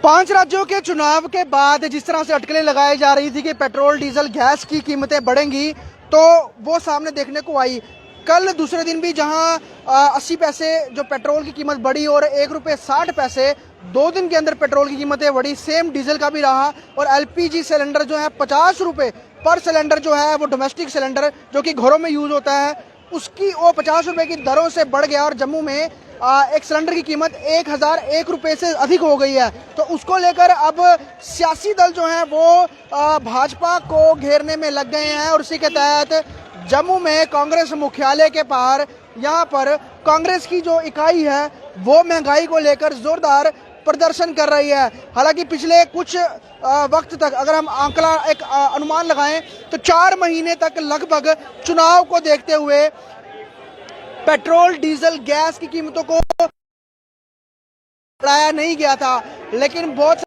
5 राज्यों के चुनाव के बाद जिस तरह से अटकलें लगाई जा रही थी कि पेट्रोल डीजल गैस की कीमतें बढ़ेंगी, तो वो सामने देखने को आई। कल दूसरे दिन भी जहां 80 पैसे जो पेट्रोल की कीमत बढ़ी और 1 रुपये 60 पैसे 2 दिन के अंदर पेट्रोल की कीमतें बढ़ी, सेम डीजल का भी रहा। और एलपीजी सिलेंडर जो है 50 रुपये पर सिलेंडर जो है वो डोमेस्टिक सिलेंडर जो कि घरों में यूज़ होता है उसकी वो 50 रुपये की दरों से बढ़ गया और जम्मू में एक सिलेंडर की कीमत 1001 रुपये से अधिक हो गई है। तो उसको लेकर अब सियासी दल जो हैं वो भाजपा को घेरने में लग गए हैं और उसी के तहत जम्मू में कांग्रेस मुख्यालय के बाहर यहाँ पर कांग्रेस की जो इकाई है वो महंगाई को लेकर जोरदार प्रदर्शन कर रही है। हालांकि पिछले कुछ वक्त तक अगर हम आंकड़ा एक अनुमान लगाएं तो 4 महीने तक लगभग चुनाव को देखते हुए पेट्रोल डीजल गैस की कीमतों को बढ़ाया नहीं गया था, लेकिन बहुत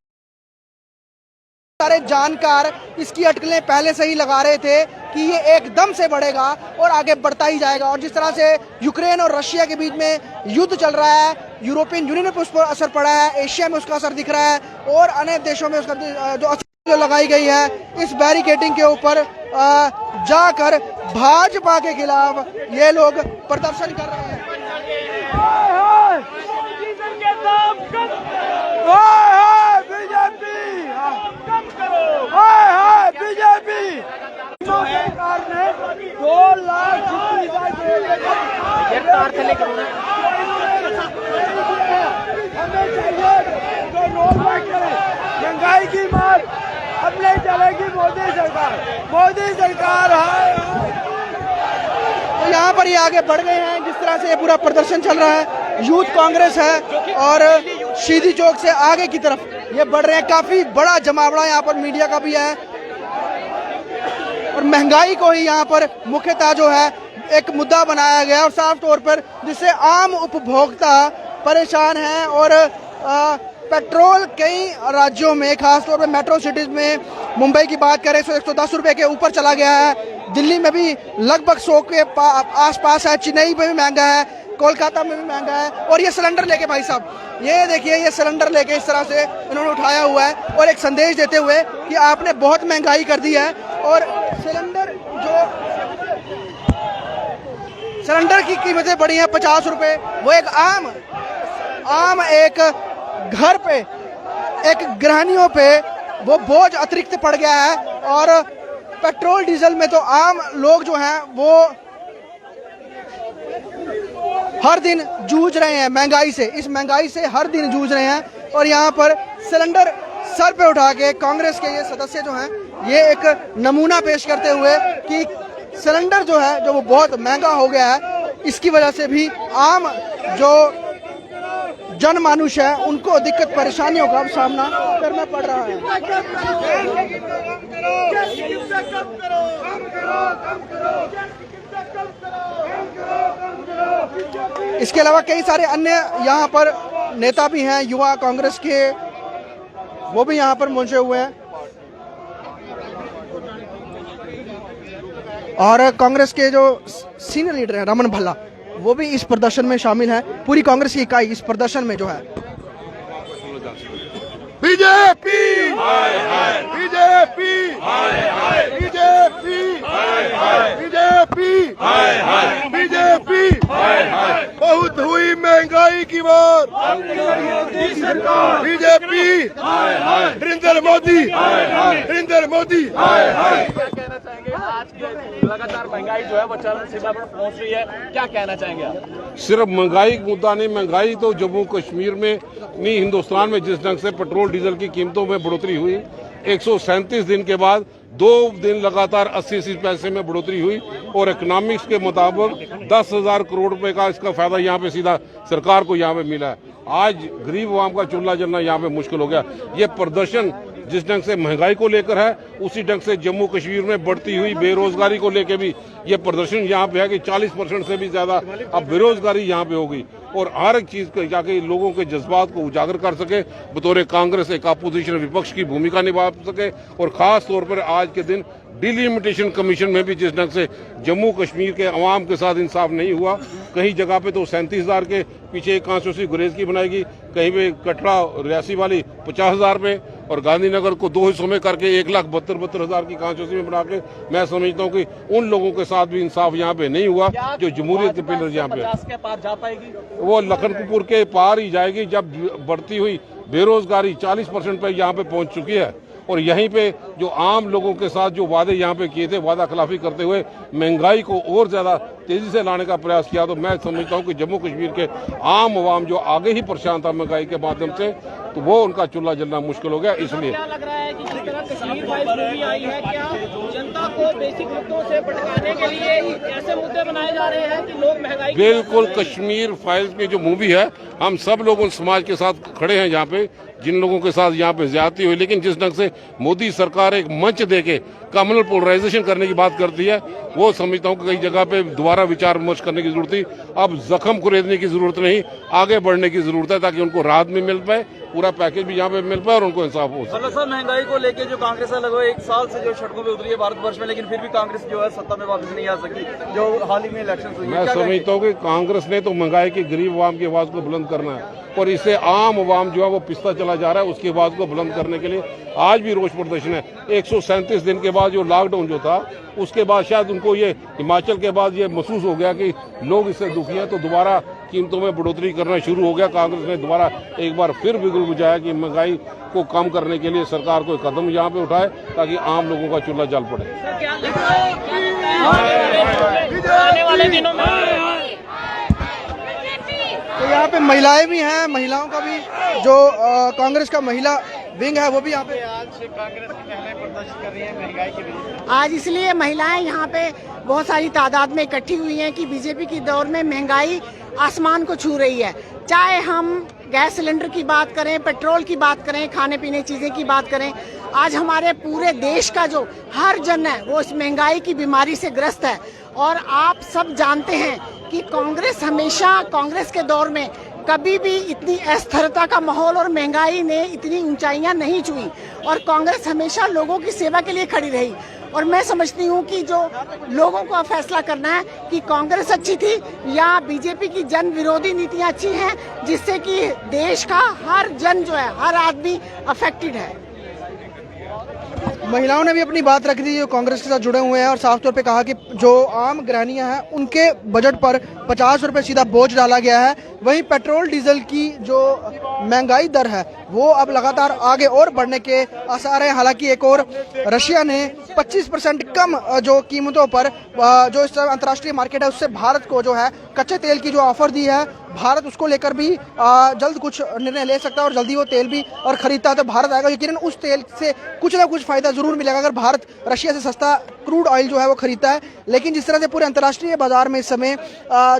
सारे जानकार इसकी अटकलें पहले से ही लगा रहे थे कि ये एकदम से बढ़ेगा और आगे बढ़ता ही जाएगा। और जिस तरह से यूक्रेन और रशिया के बीच में युद्ध चल रहा है, यूरोपियन यूनियन में उस पर असर पड़ा है, एशिया में उसका असर दिख रहा है और अन्य देशों में उसका जो असर लगाई गई है, इस बैरिकेडिंग के ऊपर जाकर भाजपा के खिलाफ ये लोग प्रदर्शन कर रहे हैं। बीजेपी सरकार ने 2 लाख हमें चाहिए तो रोलबैक करे। महंगाई की बात अब नहीं चलेगी, मोदी सरकार है। तो यहाँ पर ये आगे बढ़ गए हैं। जिस तरह से ये पूरा प्रदर्शन चल रहा है, यूथ कांग्रेस है और सीधी चौक से आगे की तरफ ये बढ़ रहे हैं। काफी बड़ा जमावड़ा यहाँ पर मीडिया का भी है और महंगाई को ही यहाँ पर मुख्यतः जो है एक मुद्दा बनाया गया और साफ तौर पर जिससे आम उपभोक्ता परेशान है। और पेट्रोल कई राज्यों में, खासतौर पर मेट्रो सिटीज में, मुंबई की बात करें तो 110 रुपये के ऊपर चला गया है। दिल्ली में भी लगभग 100 के आसपास है, चेन्नई में भी महंगा है, कोलकाता में भी महंगा है। और ये सिलेंडर लेके भाई साहब, ये देखिए, ये सिलेंडर लेके इस तरह से इन्होंने उठाया हुआ है और एक संदेश देते हुए कि आपने बहुत महंगाई कर दी है। और सिलेंडर की कीमतें बढ़ी हैं 50 रुपये। वो एक आम एक घर पे, एक गृहिणियों पे वो बोझ अतिरिक्त पड़ गया है। और पेट्रोल डीजल में तो आम लोग जो हैं वो हर दिन जूझ रहे हैं महंगाई से, इस महंगाई से हर दिन जूझ रहे हैं। और यहाँ पर सिलेंडर सर पे उठा के कांग्रेस के ये सदस्य जो हैं ये एक नमूना पेश करते हुए कि सिलेंडर जो है जो वो बहुत महंगा हो गया है, इसकी वजह से भी आम जो जनमानुष है उनको दिक्कत परेशानियों का सामना करना पड़ रहा है। इसके अलावा कई सारे अन्य यहाँ पर नेता भी हैं, युवा कांग्रेस के, वो भी यहाँ पर पहुंचे हुए हैं। और कांग्रेस के जो सीनियर लीडर हैं रमन भल्ला, वो भी इस प्रदर्शन में शामिल है। पूरी कांग्रेस की इकाई इस प्रदर्शन में जो है। BJP BJP BJP BJP BJP बहुत हुई महंगाई की बात। बीजेपी नरेंद्र मोदी कहना चाहेंगे आज की लगातार महंगाई जो है वो चरम सीमा पर पहुंच रही है, क्या कहना चाहेंगे आप? सिर्फ महंगाई मुद्दा नहीं, महंगाई तो जम्मू कश्मीर में नहीं, हिंदुस्तान में जिस ढंग से पेट्रोल डीजल की कीमतों में बढ़ोतरी हुई, 137 दिन के बाद 2 दिन लगातार 80 पैसे में बढ़ोतरी हुई और इकोनॉमिक्स के मुताबिक 10,000 करोड़ रुपए का इसका फायदा यहाँ पे सीधा सरकार को यहाँ पे मिला है। आज गरीब आवाम का चूल्हा जलना यहाँ पे मुश्किल हो गया। ये प्रदर्शन जिस ढंग से महंगाई को लेकर है, उसी ढंग से जम्मू कश्मीर में बढ़ती हुई बेरोजगारी को लेकर भी ये प्रदर्शन यहाँ पे है कि 40% से भी ज्यादा अब बेरोजगारी यहाँ पे होगी और हर एक चीज को जाके लोगों के जज्बात को उजागर कर सके, बतौर कांग्रेस एक अपोजिशन विपक्ष की भूमिका निभा सके। और खास तौर पर आज के दिन डिलिमिटेशन कमीशन में भी जिस ढंग से जम्मू कश्मीर के अवाम के साथ इंसाफ नहीं हुआ, कहीं जगह पे तो 37,000 के पीछे एक कॉन्स्टिट्यूंसी गुरेज की बनाएगी, कहीं पे कटरा रियासी वाली 50,000 पे और गांधीनगर को 2 हिस्सों में करके 1,72,000 की कॉन्स्टिट्यूंसी में बना के मैं समझता हूँ कि उन लोगों के साथ भी इंसाफ यहाँ पे नहीं हुआ जो जमहूरियत के पिलर यहाँ पे 50 के पार जा पाएगी। वो लखनपुर के पार ही जाएगी जब बढ़ती हुई बेरोजगारी 40% पर यहाँ पे पहुंच चुकी है। और यहीं पे जो आम लोगों के साथ जो वादे यहाँ पे किए थे, वादा खिलाफी करते हुए महंगाई को और ज्यादा तेजी से लाने का प्रयास किया, तो मैं समझता हूँ कि जम्मू कश्मीर के आम आवाम जो आगे ही परेशान था महंगाई के माध्यम से, तो वो उनका चूल्हा जलना मुश्किल हो गया। इसलिए क्या लग रहा है कि जिस तरह कश्मीर फाइल्स मूवी आई है, क्या जनता को बेसिक मुद्दों से भटकाने के लिए ऐसे मुद्दे बनाए जा रहे हैं कि लोग महंगाई बिल्कुल कश्मीर फाइल्स की जो मूवी है, हम सब लोग उन समाज के साथ खड़े हैं यहाँ पे जिन लोगों के साथ यहाँ पे ज्यादती हुई, लेकिन जिस ढंग से मोदी सरकार एक मंच देके कम्युनल पोलराइजेशन करने की बात करती है, वो समझता हूँ कि कई जगह पे दोबारा विचार विमर्श करने की जरूरत थी। अब जख्म कुरेदने की जरूरत नहीं, आगे बढ़ने की जरूरत है ताकि उनको राहत भी मिल पाए, पूरा पैकेज भी यहाँ पे मिल पाए और उनको इंसाफ हो सके। सर महंगाई को लेके जो कांग्रेस है लगभग 1 साल से जो सड़कों पे उतरी है भारतवर्ष में, लेकिन फिर भी कांग्रेस जो है सत्ता में वापस नहीं आ सकती, जो हाल ही में इलेक्शन हुई। मैं समझता हूँ कि कांग्रेस ने तो महंगाई की गरीब आवाम की आवाज को बुलंद करना है और इससे आम आवाम जो है वो पिसता चला जा रहा है। उसकी आवाज को बुलंद करने के लिए आज भी रोष प्रदर्शन है। 137 दिन के बाद जो लॉकडाउन जो था, उसके बाद शायद उनको ये हिमाचल के बाद ये महसूस हो गया कि लोग इससे दुखी हैं, तो दोबारा कीमतों में बढ़ोतरी करना शुरू हो गया। कांग्रेस ने दोबारा एक बार फिर बिगुल बुझाया कि महंगाई को कम करने के लिए सरकार कोई कदम यहाँ पे उठाए ताकि आम लोगों का चूल्हा जल पड़े। क्या लग रहा है आने वाले दिनों में तो यहाँ पे महिलाएं भी हैं, महिलाओं का भी जो कांग्रेस का महिला विंग है वो भी यहाँ पे आज कांग्रेस की महिलाएं प्रदर्शन कर रही हैं महंगाई के विरुद्ध। आज इसलिए महिलाएं यहाँ पे बहुत सारी तादाद में इकट्ठी हुई हैं कि बीजेपी की दौर में महंगाई आसमान को छू रही है। चाहे हम गैस सिलेंडर की बात करें, पेट्रोल की बात करें, खाने पीने चीजें की बात करें, आज हमारे पूरे देश का जो हर जन है वो इस महंगाई की बीमारी से ग्रस्त है। और आप सब जानते हैं कि कांग्रेस के दौर में कभी भी इतनी अस्थिरता का माहौल और महंगाई ने इतनी ऊंचाइयां नहीं छुई और कांग्रेस हमेशा लोगों की सेवा के लिए खड़ी रही। और मैं समझती हूँ कि जो लोगों को फैसला करना है कि कांग्रेस अच्छी थी या बीजेपी की जन विरोधी नीतियाँ अच्छी हैं, जिससे कि देश का हर जन जो है, हर आदमी अफेक्टेड है। महिलाओं ने भी अपनी बात रख दी जो कांग्रेस के साथ जुड़े हुए हैं और साफ तौर पे कहा कि जो आम गृहिणियां हैं उनके बजट पर 50 रुपए सीधा बोझ डाला गया है। वहीं पेट्रोल डीजल की जो महंगाई दर है वो अब लगातार आगे और बढ़ने के आसार हैं। हालांकि एक और रशिया ने 25% कम जो कीमतों पर जो इस अंतर्राष्ट्रीय मार्केट है उससे भारत को जो है कच्चे तेल की जो ऑफर दी है, भारत उसको लेकर भी जल्द कुछ निर्णय ले सकता है और जल्दी वो तेल भी और खरीदता है तो भारत आएगा। यकीनन उस तेल से कुछ ना कुछ फायदा जरूर मिलेगा अगर भारत रशिया से सस्ता क्रूड ऑयल जो है वो खरीदता है। लेकिन जिस तरह से पूरे अंतर्राष्ट्रीय बाजार में इस समय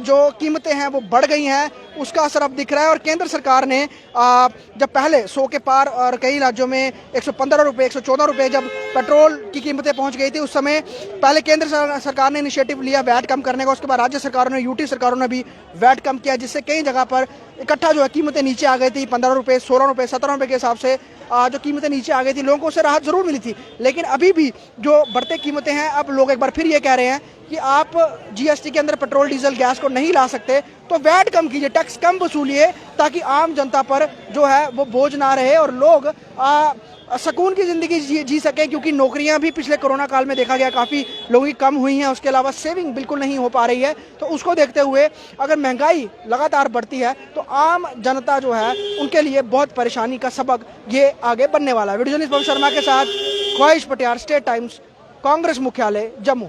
जो कीमतें हैं वो बढ़ गई हैं, उसका असर अब दिख रहा है। और केंद्र सरकार ने जब पहले 100 के पार और कई राज्यों में 115 रुपये 114 रुपये जब पेट्रोल की कीमतें पहुंच गई थी, उस समय पहले केंद्र सरकार ने इनिशिएटिव लिया वैट कम करने का। उसके बाद राज्य सरकारों ने, यूटी सरकारों ने भी वैट कम किया, जिससे कई जगह पर इकट्ठा जो है कीमतें नीचे आ गई थी। 15 रुपये 16 रुपये 17 रुपये के हिसाब से जो कीमतें नीचे आ गई थी, लोगों को उससे राहत जरूर मिली थी। लेकिन अभी भी जो बढ़ते कीमतें हैं, अब लोग एक बार फिर ये कह रहे हैं कि आप जीएसटी के अंदर पेट्रोल डीजल गैस को नहीं ला सकते तो वैट कम कीजिए, टैक्स कम वसूलिए, ताकि आम जनता पर जो है वो बोझ ना रहे और लोग सुकून की जिंदगी जी सकें। क्योंकि नौकरियां भी पिछले कोरोना काल में देखा गया काफ़ी लोगों की कम हुई हैं, उसके अलावा सेविंग बिल्कुल नहीं हो पा रही है। तो उसको देखते हुए अगर महंगाई लगातार बढ़ती है तो आम जनता जो है उनके लिए बहुत परेशानी का सबक ये आगे बनने वाला है। वीडियो जर्नलिस्ट पवन शर्मा के साथ ख्वाहिश पटियार, स्टेट टाइम्स, कांग्रेस मुख्यालय, जम्मू।